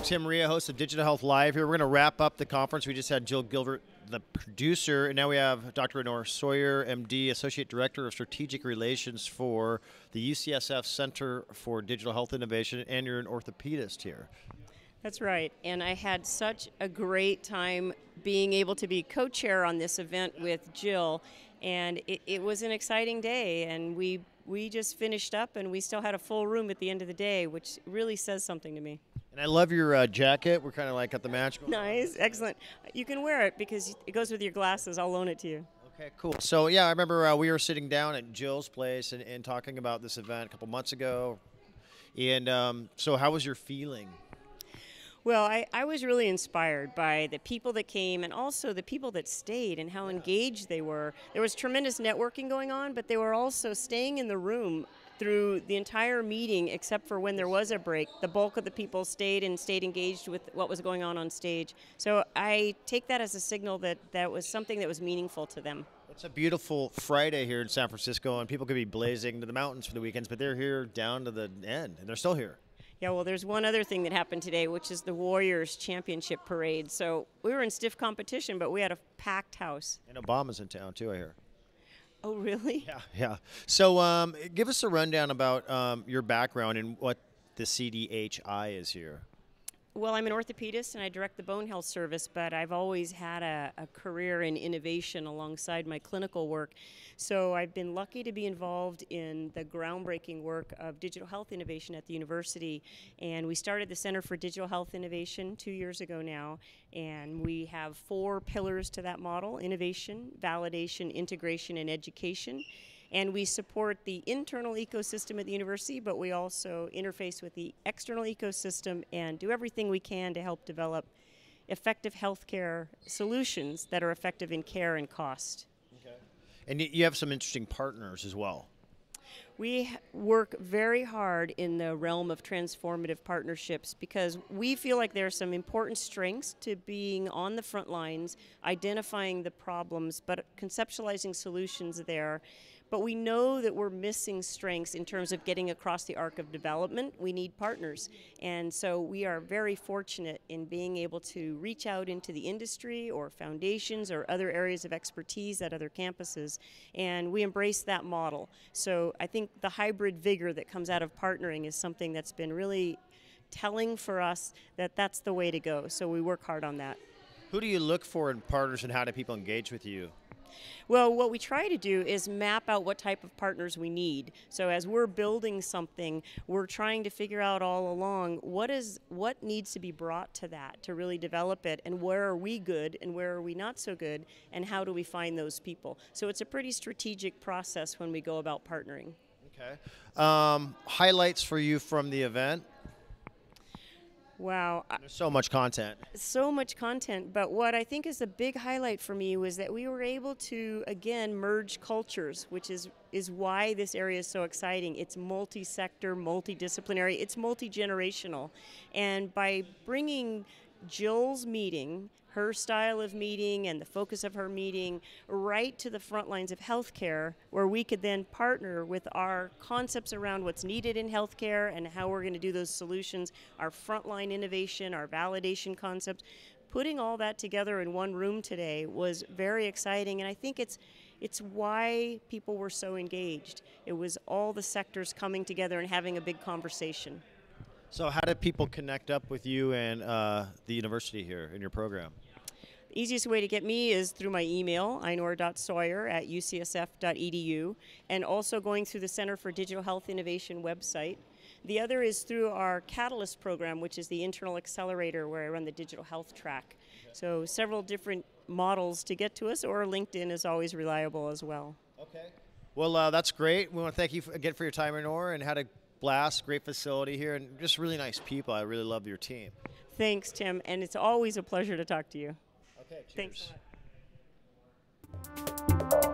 Tim Reha, host of Digital Health Live here. We're going to wrap up the conference. We just had Jill Gilbert, the producer, and now we have Dr. Aenor Sawyer, MD, Associate Director of Strategic Relations for the UCSF Center for Digital Health Innovation, and you're an orthopedist here. That's right, and I had such a great time being able to be co-chair on this event with Jill, and it was an exciting day, and we just finished up, and we still had a full room at the end of the day, which really says something to me. And I love your jacket. We're kind of like at the match. Nice, excellent. You can wear it because it goes with your glasses. I'll loan it to you. Okay, cool. So yeah, I remember we were sitting down at Jill's place and talking about this event a couple months ago. And so how was your feeling? Well, I was really inspired by the people that came and also the people that stayed and how engaged they were. There was tremendous networking going on, but they were also staying in the room through the entire meeting except for when there was a break. The bulk of the people stayed engaged with what was going on stage. So I take that as a signal that that was something that was meaningful to them. It's a beautiful Friday here in San Francisco, and people could be blazing to the mountains for the weekends, but they're here down to the end, and they're still here. Yeah, well, there's one other thing that happened today, which is the Warriors Championship Parade. So we were in stiff competition, but we had a packed house. And Obama's in town, too, I hear. Oh, really? Yeah. So give us a rundown about your background and what the CDHI is here. Well, I'm an orthopedist and I direct the bone health service, but I've always had a career in innovation alongside my clinical work. So I've been lucky to be involved in the groundbreaking work of digital health innovation at the university. And we started the Center for Digital Health Innovation 2 years ago now. And we have 4 pillars to that model: innovation, validation, integration, and education. And we support the internal ecosystem at the university, but we also interface with the external ecosystem and do everything we can to help develop effective healthcare solutions that are effective in care and cost. Okay. And you have some interesting partners as well. We work very hard in the realm of transformative partnerships because we feel like there are some important strengths to being on the front lines, identifying the problems, but conceptualizing solutions there. But we know that we're missing strengths in terms of getting across the arc of development. We need partners. And so we are very fortunate in being able to reach out into the industry or foundations or other areas of expertise at other campuses. And we embrace that model. So I think the hybrid vigor that comes out of partnering is something that's been really telling for us that that's the way to go. So we work hard on that. Who do you look for in partners, and how do people engage with you? Well, what we try to do is map out what type of partners we need. So as we're building something, we're trying to figure out all along what needs to be brought to that to really develop it, and where are we good and where are we not so good, and how do we find those people. So it's a pretty strategic process when we go about partnering. Okay. Highlights for you from the event? Wow. There's so much content. So much content, but what I think is a big highlight for me was that we were able to, again, merge cultures, which is why this area is so exciting. It's multi-sector, multidisciplinary, it's multi-generational. And by bringing Jill's meeting, her style of meeting and the focus of her meeting right to the front lines of healthcare, where we could then partner with our concepts around what's needed in healthcare and how we're going to do those solutions, our frontline innovation, our validation concepts. Putting all that together in one room today was very exciting, and I think it's why people were so engaged. It was all the sectors coming together and having a big conversation. So how do people connect up with you and the university here in your program? The easiest way to get me is through my email, aenor.sawyer@ucsf.edu, and also going through the Center for Digital Health Innovation website. The other is through our Catalyst program, which is the internal accelerator where I run the digital health track. Okay. So several different models to get to us, or LinkedIn is always reliable as well. Okay. Well, that's great. We want to thank you again for your time, Aenor, and had a blast. Great facility here, and just really nice people. I really love your team. Thanks, Tim, and it's always a pleasure to talk to you. Okay, cheers. Thanks so much.